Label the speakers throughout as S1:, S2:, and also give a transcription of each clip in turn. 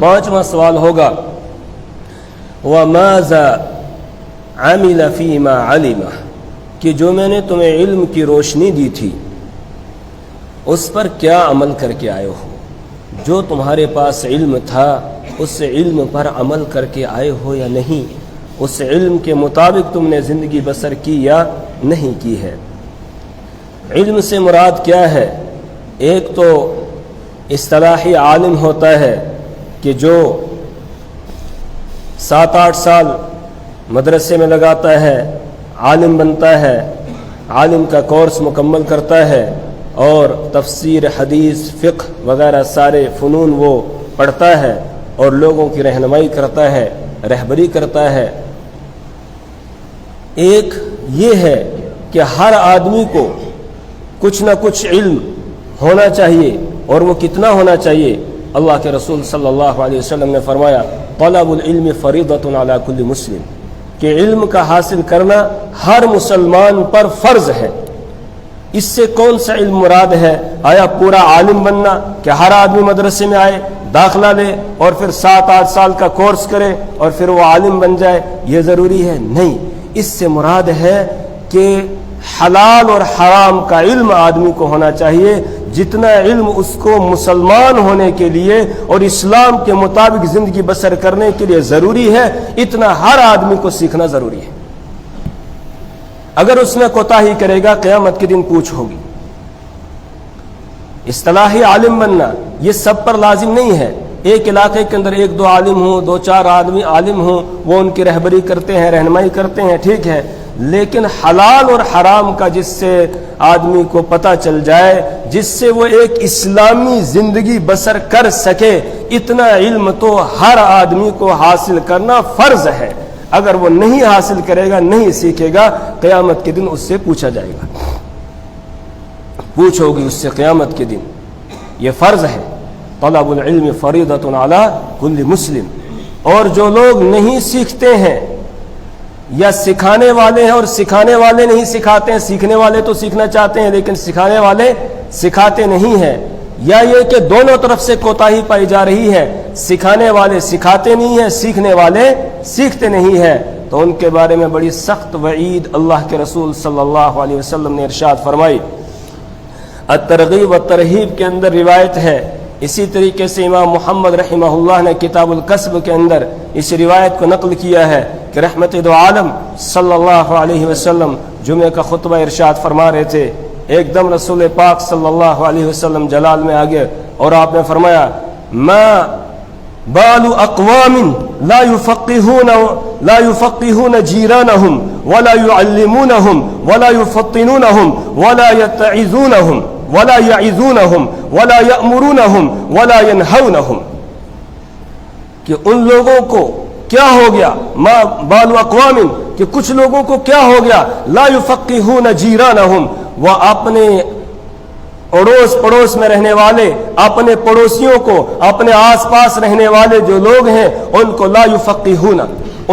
S1: 5واں سوال ہوگا وَمَاذَا عَمِلَ فِيمَا عَلِمَ، کہ جو میں نے تمہیں علم کی روشنی دی تھی اس پر کیا عمل کر کے آئے ہو؟ جو تمہارے پاس علم تھا اس علم پر عمل کر کے آئے ہو یا نہیں؟ اس علم کے مطابق تم نے زندگی بسر کی یا نہیں کی ہے؟ علم سے مراد کیا ہے؟ ایک تو اصطلاحی عالم ہوتا ہے کہ جو 7-8 سال مدرسے میں لگاتا ہے، عالم بنتا ہے، عالم کا کورس مکمل کرتا ہے اور تفسیر، حدیث، فقہ وغیرہ سارے فنون وہ پڑھتا ہے اور لوگوں کی رہنمائی کرتا ہے، رہبری کرتا ہے۔ ایک یہ ہے کہ ہر آدمی کو کچھ نہ کچھ علم ہونا چاہیے، اور وہ کتنا ہونا چاہیے؟ اللہ کے رسول صلی اللہ علیہ وسلم نے فرمایا طلب العلم فریضۃ علی کل مسلم، کہ علم کا حاصل کرنا ہر مسلمان پر فرض ہے۔ اس سے کون سا علم مراد ہے؟ آیا پورا عالم بننا کہ ہر آدمی مدرسے میں آئے، داخلہ لے اور پھر 7-8 سال کا کورس کرے اور پھر وہ عالم بن جائے، یہ ضروری ہے؟ نہیں، اس سے مراد ہے کہ حلال اور حرام کا علم آدمی کو ہونا چاہیے، جتنا علم اس کو مسلمان ہونے کے لیے اور اسلام کے مطابق زندگی بسر کرنے کے لیے ضروری ہے، اتنا ہر آدمی کو سیکھنا ضروری ہے۔ اگر اس میں کوتاہی کرے گا قیامت کے دن پوچھ ہوگی۔ اصطلاحی عالم بننا یہ سب پر لازم نہیں ہے۔ ایک علاقے کے اندر 1-2 عالم ہوں، 2-4 آدمی عالم ہوں، وہ ان کی رہبری کرتے ہیں، رہنمائی کرتے ہیں، ٹھیک ہے، لیکن حلال اور حرام کا جس سے آدمی کو پتہ چل جائے، جس سے وہ ایک اسلامی زندگی بسر کر سکے، اتنا علم تو ہر آدمی کو حاصل کرنا فرض ہے۔ اگر وہ نہیں حاصل کرے گا، نہیں سیکھے گا، قیامت کے دن اس سے پوچھا جائے گا، پوچھ ہوگی اس سے قیامت کے دن۔ یہ فرض ہے، طلب العلم فریضۃ علی کل مسلم۔ اور جو لوگ نہیں سیکھتے ہیں یا سکھانے والے ہیں اور سکھانے والے نہیں سکھاتے ہیں، سیکھنے والے تو سیکھنا چاہتے ہیں لیکن سکھانے والے سکھاتے نہیں ہیں، یا یہ کہ دونوں طرف سے کوتاہی پائی جا رہی ہے، سکھانے والے سکھاتے نہیں ہیں، سیکھنے والے سیکھتے نہیں ہیں، تو ان کے بارے میں بڑی سخت وعید اللہ کے رسول صلی اللہ علیہ وسلم نے ارشاد فرمائی۔ الترغیب والترہیب کے اندر روایت ہے، اسی طریقے سے امام محمد رحمہ اللہ نے کتاب الکسب کے اندر اس روایت کو نقل کیا ہے کہ رحمت دو عالم صلی اللہ علیہ وسلم جمعہ کا خطبہ ارشاد فرما رہے تھے، ایک دم رسول پاک صلی اللہ علیہ وسلم جلال میں آگے اور آپ نے فرمایا ما بال اقوام لا يفقهون جيرانهم ولا يعلمونهم ولا يفطنونهم ولا يتعظونهم ولا يعظونهم ولا يأمرونهم ولا ينهونهم، کہ ان لوگوں کو کیا ہو گیا، ما بال اقوام، کہ کچھ لوگوں کو کیا ہو گیا، لا يفقهون جيرانهم، وہ اپنے اڑوس پڑوس میں رہنے والے، اپنے پڑوسیوں کو، اپنے آس پاس رہنے والے جو لوگ ہیں ان کو لا یفقہون،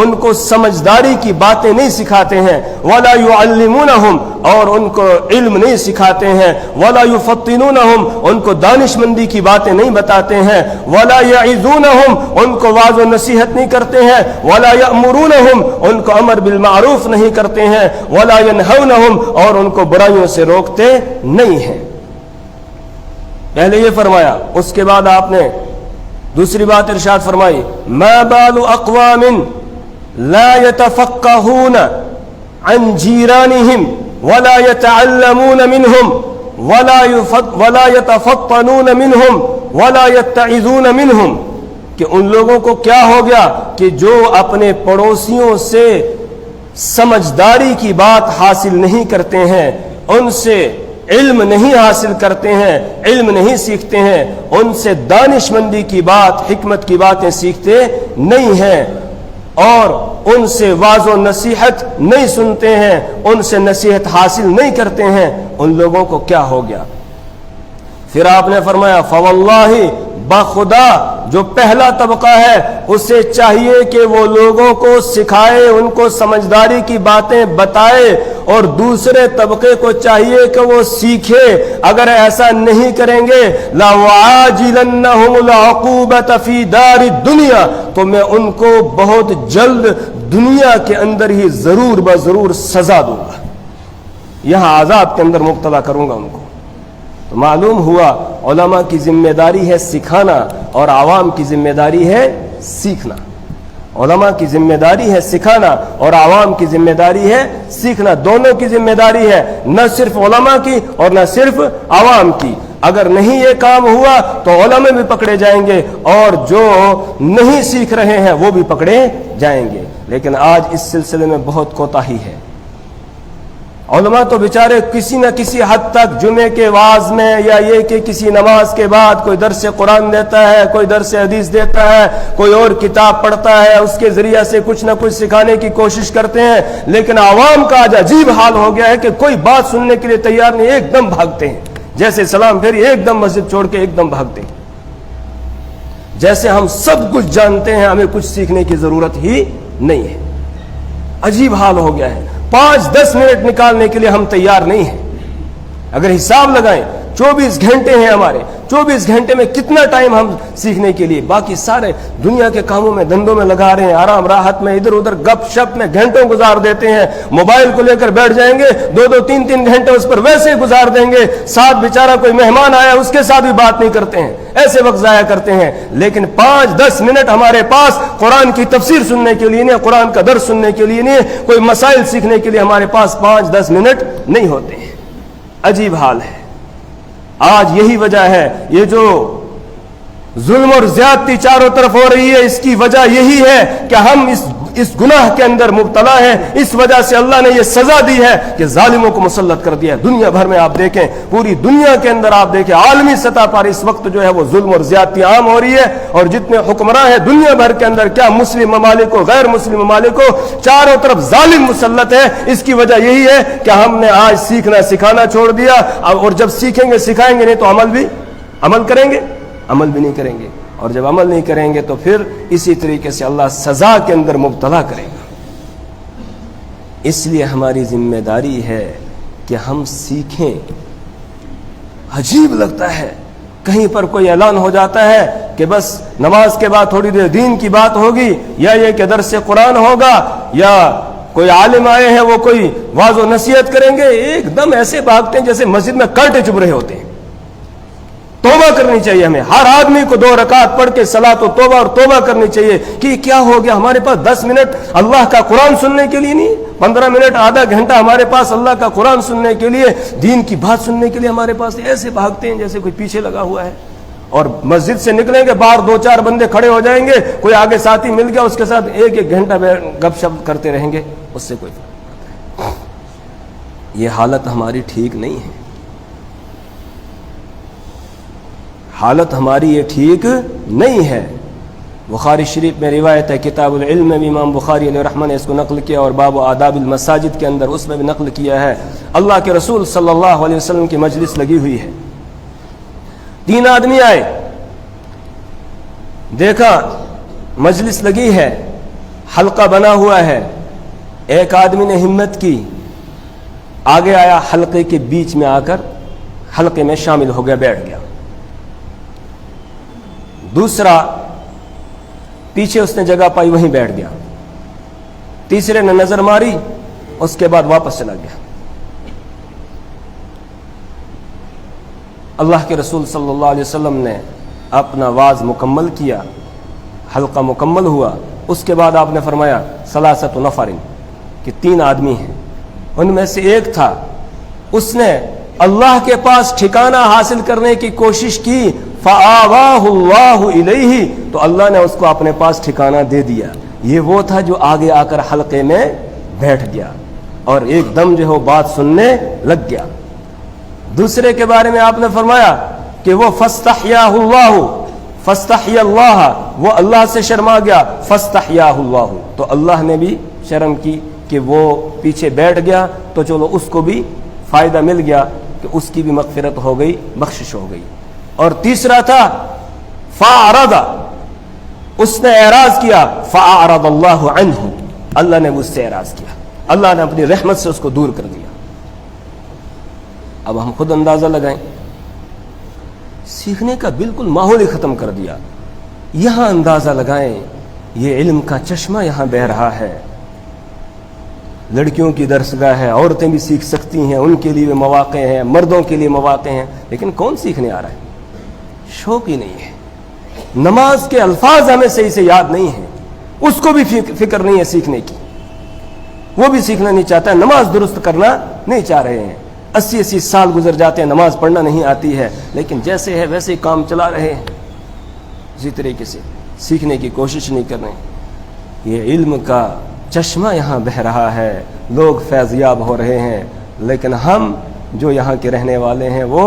S1: ان کو سمجھداری کی باتیں نہیں سکھاتے ہیں، ولا یعلمونہم، اور ان کو علم نہیں سکھاتے ہیں، ولا یفطنونہم، ان کو دانش مندی کی باتیں نہیں بتاتے ہیں، ولا یعظونہم، ان کو واعظ و نصیحت نہیں کرتے ہیں، ولا یأمرونہم، ان کو امر بالمعروف نہیں کرتے ہیں، ولا ینہونہم، اور ان کو برائیوں سے روکتے نہیں ہیں۔ پہلے یہ فرمایا، اس کے بعد آپ نے دوسری بات ارشاد فرمائی ما بال اقوام لا يتفقهون عن جيرانهم ولا يتعلمون منهم ولا يتفطنون منهم ولا يتعظون منهم، کہ ان لوگوں کو کیا ہو گیا کہ جو اپنے پڑوسیوں سے سمجھداری کی بات حاصل نہیں کرتے ہیں، ان سے علم نہیں حاصل کرتے ہیں، علم نہیں سیکھتے ہیں، ان سے دانش مندی کی بات، حکمت کی باتیں سیکھتے نہیں ہیں، اور ان سے واعظ و نصیحت نہیں سنتے ہیں، ان سے نصیحت حاصل نہیں کرتے ہیں، ان لوگوں کو کیا ہو گیا؟ پھر آپ نے فرمایا فواللہ باخدا جو پہلا طبقہ ہے اسے چاہیے کہ وہ لوگوں کو سکھائے، ان کو سمجھداری کی باتیں بتائے، اور دوسرے طبقے کو چاہیے کہ وہ سیکھے۔ اگر ایسا نہیں کریں گے لَوَعَاجِلَنَّهُمُ الْعُقُوبَةَ فِي دَارِ الدُّنْيَا، تو میں ان کو بہت جلد دنیا کے اندر ہی ضرور بضرور سزا دوں گا، یہاں عذاب کے اندر مبتلا کروں گا ان کو۔ تو معلوم ہوا علماء کی ذمہ داری ہے سکھانا اور عوام کی ذمہ داری ہے سیکھنا۔ علماء کی ذمہ داری ہے سکھانا اور عوام کی ذمہ داری ہے سیکھنا، دونوں کی ذمہ داری ہے، نہ صرف علماء کی اور نہ صرف عوام کی۔ اگر نہیں یہ کام ہوا تو علماء بھی پکڑے جائیں گے اور جو نہیں سیکھ رہے ہیں وہ بھی پکڑے جائیں گے۔ لیکن آج اس سلسلے میں بہت کوتاہی ہے۔ علماء تو بیچارے کسی نہ کسی حد تک جمعے کے واعظ میں یا یہ کہ کسی نماز کے بعد کوئی درس قرآن دیتا ہے، کوئی درس حدیث دیتا ہے، کوئی اور کتاب پڑھتا ہے، اس کے ذریعے سے کچھ نہ کچھ سکھانے کی کوشش کرتے ہیں۔ لیکن عوام کا آج عجیب حال ہو گیا ہے کہ کوئی بات سننے کے لیے تیار نہیں، ایک دم بھاگتے ہیں، جیسے سلام پھیری ایک دم مسجد چھوڑ کے ایک دم بھاگتے ہیں، جیسے ہم سب کچھ جانتے ہیں، ہمیں کچھ سیکھنے کی ضرورت ہی نہیں ہے۔ عجیب حال ہو گیا ہے، 5-10 منٹ نکالنے کے لیے ہم تیار نہیں ہیں۔ اگر حساب لگائیں 24 گھنٹے ہیں ہمارے، 24 گھنٹے میں کتنا ٹائم ہم سیکھنے کے لیے، باقی سارے دنیا کے کاموں میں دھندوں میں لگا رہے ہیں، آرام راحت میں ادھر ادھر گپ شپ میں گھنٹوں گزار دیتے ہیں۔ موبائل کو لے کر بیٹھ جائیں گے، 2-3 گھنٹے اس پر ویسے ہی گزار دیں گے، ساتھ بیچارہ کوئی مہمان آیا اس کے ساتھ بھی بات نہیں کرتے ہیں، ایسے وقت ضائع کرتے ہیں۔ لیکن 5-10 منٹ ہمارے پاس قرآن کی تفسیر سننے کے لیے نہیں، قرآن کا درس سننے کے لیے نہیں، کوئی مسائل سیکھنے کے لیے ہمارے پاس 5-10 منٹ نہیں ہوتے ہیں۔ عجیب حال ہے۔ آج یہی وجہ ہے، یہ جو ظلم اور زیادتی چاروں طرف ہو رہی ہے، اس کی وجہ یہی ہے کہ ہم اس گناہ کے اندر مبتلا ہیں۔ اس وجہ سے اللہ نے یہ سزا دی ہے کہ ظالموں کو مسلط کر دیا ہے۔ دنیا بھر میں آپ دیکھیں، پوری دنیا کے اندر آپ دیکھیں، عالمی سطح پر اس وقت جو ہے وہ ظلم اور زیادتی عام ہو رہی ہے، اور جتنے حکمراں ہیں دنیا بھر کے اندر، کیا مسلم ممالک ہو غیر مسلم ممالک ہو، چاروں طرف ظالم مسلط ہے۔ اس کی وجہ یہی ہے کہ ہم نے آج سیکھنا سکھانا چھوڑ دیا، اور جب سیکھیں گے سکھائیں گے نہیں تو عمل کریں گے، عمل بھی نہیں کریں گے، اور جب عمل نہیں کریں گے تو پھر اسی طریقے سے اللہ سزا کے اندر مبتلا کرے گا۔ اس لیے ہماری ذمہ داری ہے کہ ہم سیکھیں۔ عجیب لگتا ہے، کہیں پر کوئی اعلان ہو جاتا ہے کہ بس نماز کے بعد تھوڑی دیر دین کی بات ہوگی، یا یہ کہ درس قرآن ہوگا، یا کوئی عالم آئے ہیں وہ کوئی واعظ و نصیحت کریں گے، ایک دم ایسے بھاگتے ہیں جیسے مسجد میں کانٹے چبھ رہے ہوتے ہیں۔ توبہ کرنی چاہیے ہمیں، ہر آدمی کو 2 رکعت پڑھ کے صلاۃ و توبہ اور توبہ کرنی چاہیے کہ کیا ہو گیا، ہمارے پاس 10 منٹ اللہ کا قرآن سننے کے لیے نہیں، 15 منٹ آدھا گھنٹہ ہمارے پاس اللہ کا قرآن سننے کے لیے، دین کی بات سننے کے لیے ہمارے پاس ایسے بھاگتے ہیں جیسے کوئی پیچھے لگا ہوا ہے۔ اور مسجد سے نکلیں گے، باہر 2-4 بندے کھڑے ہو جائیں گے، کوئی آگے ساتھی مل گیا اس کے ساتھ 1-1 گھنٹہ گپ شپ کرتے رہیں گے، اس سے کوئی فرق نہیں۔ یہ حالت ہماری ٹھیک نہیں ہے، حالت ہماری یہ ٹھیک نہیں ہے۔ بخاری شریف میں روایت ہے، کتاب العلم میں امام بخاری علیہ الرحمہ نے اس کو نقل کیا، اور باب آداب المساجد کے اندر اس میں بھی نقل کیا ہے۔ اللہ کے رسول صلی اللہ علیہ وسلم کی مجلس لگی ہوئی ہے، 3 آدمی آئے، دیکھا مجلس لگی ہے، حلقہ بنا ہوا ہے، ایک آدمی نے ہمت کی، آگے آیا، حلقے کے بیچ میں آ کر حلقے میں شامل ہو گیا، بیٹھ گیا۔ دوسرا پیچھے اس نے جگہ پائی، وہیں بیٹھ گیا۔ تیسرے نے نظر ماری، اس کے بعد واپس چلا گیا۔ اللہ کے رسول صلی اللہ علیہ وسلم نے اپنا واعظ مکمل کیا، حلقہ مکمل ہوا، اس کے بعد آپ نے فرمایا ثلاثۃ نفر، کہ 3 آدمی ہیں، ان میں سے ایک تھا، اس نے اللہ کے پاس ٹھکانہ حاصل کرنے کی کوشش کی، فآواہ اللہ الیہ، تو اللہ نے اس کو اپنے پاس ٹھکانہ دے دیا۔ یہ وہ تھا جو آگے آ کر حلقے میں بیٹھ گیا اور ایک دم جو ہے بات سننے لگ گیا۔ دوسرے کے بارے میں آپ نے فرمایا کہ وہ فاستحیاہ اللہ، فاستحی اللہ، وہ اللہ سے شرما گیا، فاستحیاہ اللہ، تو اللہ نے بھی شرم کی کہ وہ پیچھے بیٹھ گیا، تو چلو اس کو بھی فائدہ مل گیا کہ اس کی بھی مغفرت ہو گئی، بخشش ہو گئی۔ اور تیسرا تھا فَأَعْرَضَ، اس نے اعراض کیا، فَأَعْرَضَ اللَّهُ عَنْهُ، اللہ نے اس سے اعراض کیا، اللہ نے اپنی رحمت سے اس کو دور کر دیا۔ اب ہم خود اندازہ لگائیں، سیکھنے کا بالکل ماحول ہی ختم کر دیا۔ یہاں اندازہ لگائیں، یہ علم کا چشمہ یہاں بہہ رہا ہے، لڑکیوں کی درسگاہ ہے، عورتیں بھی سیکھ سکتی ہیں، ان کے لیے مواقع ہیں، مردوں کے لیے مواقع ہیں، لیکن کون سیکھنے آ رہا ہے؟ شوق ہی نہیں ہے۔ نماز کے الفاظ ہمیں صحیح سے یاد نہیں ہیں، اس کو بھی فکر نہیں ہے سیکھنے کی، وہ بھی سیکھنا نہیں چاہتا، نماز درست کرنا نہیں چاہ رہے ہیں۔ 80 سال گزر جاتے ہیں، نماز پڑھنا نہیں آتی ہے، لیکن جیسے ہے ویسے ہی کام چلا رہے ہیں، اسی طریقے سے سیکھنے کی کوشش نہیں کر رہے۔ یہ علم کا چشمہ یہاں بہہ رہا ہے، لوگ فیض یاب ہو رہے ہیں، لیکن ہم جو یہاں کے رہنے والے ہیں وہ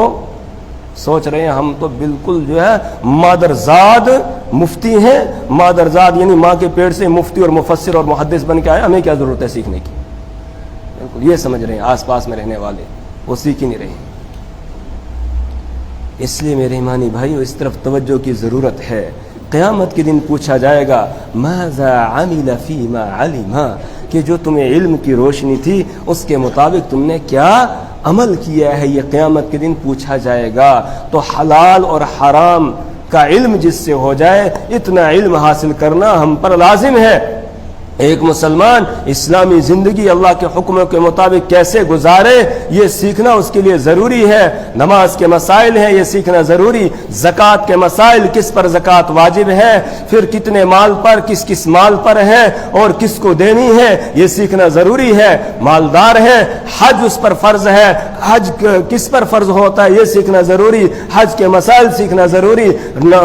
S1: سوچ رہے ہیں ہم تو بالکل جو ہے مادرزاد مفتی ہیں، مادرزاد یعنی ماں کے پیٹ سے مفتی اور مفسر اور محدث بن کے آئے، ہمیں کیا ضرورت ہے سیکھنے کی؟ بالکل یہ سمجھ رہے ہیں آس پاس میں رہنے والے، وہ سیکھ ہی نہیں رہے۔ اس لیے میرے ایمانی بھائیو، اس طرف توجہ کی ضرورت ہے۔ قیامت کے دن پوچھا جائے گا ماذا عمل فیما علم، کہ جو تمہیں علم کی روشنی تھی اس کے مطابق تم نے کیا عمل کیا ہے، یہ قیامت کے دن پوچھا جائے گا۔ تو حلال اور حرام کا علم جس سے ہو جائے، اتنا علم حاصل کرنا ہم پر لازم ہے۔ ایک مسلمان اسلامی زندگی اللہ کے حکموں کے مطابق کیسے گزارے، یہ سیکھنا اس کے لیے ضروری ہے۔ نماز کے مسائل ہیں، یہ سیکھنا ضروری۔ زکوٰۃ کے مسائل، کس پر زکوٰۃ واجب ہے، پھر کتنے مال پر، کس کس مال پر ہے اور کس کو دینی ہے، یہ سیکھنا ضروری ہے۔ مالدار ہے، حج اس پر فرض ہے، حج کس پر فرض ہوتا ہے، یہ سیکھنا ضروری۔ حج کے مسائل سیکھنا ضروری۔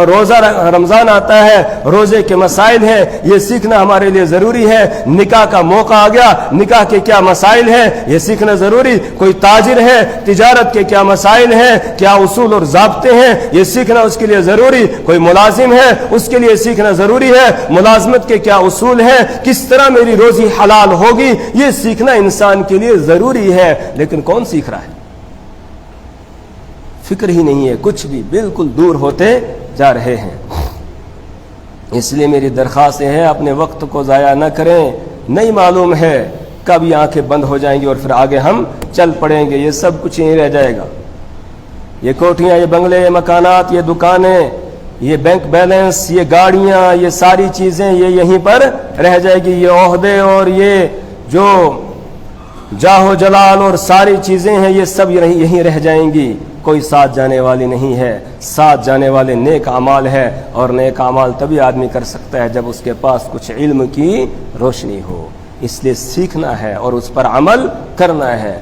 S1: روزہ رمضان آتا ہے، روزے کے مسائل ہیں، یہ سیکھنا ہمارے لیے ضروری ہے۔ نکاح کا موقع آ گیا، نکاح کے کیا مسائل ہیں، یہ سیکھنا ضروری۔ کوئی تاجر ہے، تجارت کے کیا مسائل ہیں، کیا اصول اور ضابطے ہیں، یہ سیکھنا اس کے لیے ضروری۔ کوئی ملازم ہے، اس کے لیے سیکھنا ضروری ہے، ملازمت کے کیا اصول ہیں، کس طرح میری روزی حلال ہوگی، یہ سیکھنا انسان کے لیے ضروری ہے۔ لیکن کون سیکھ رہا ہے؟ فکر ہی نہیں ہے، کچھ بھی، بالکل دور ہوتے جا رہے ہیں۔ اس لیے میری درخواست ہے اپنے وقت کو ضائع نہ کریں، نہیں معلوم ہے کب یہ آنکھیں بند ہو جائیں گی اور پھر آگے ہم چل پڑیں گے، یہ سب کچھ یہیں رہ جائے گا۔ یہ کوٹھیاں، یہ بنگلے، یہ مکانات، یہ دکانیں، یہ بینک بیلنس، یہ گاڑیاں، یہ ساری چیزیں یہ یہیں پر رہ جائے گی۔ یہ عہدے اور یہ جو جاہ و جلال اور ساری چیزیں ہیں، یہ سب یہیں رہ جائیں گی، کوئی ساتھ جانے والی نہیں ہے۔ ساتھ جانے والے نیک اعمال ہے، اور نیک اعمال تبھی آدمی کر سکتا ہے جب اس کے پاس کچھ علم کی روشنی ہو۔ اس لیے سیکھنا ہے اور اس پر عمل کرنا ہے۔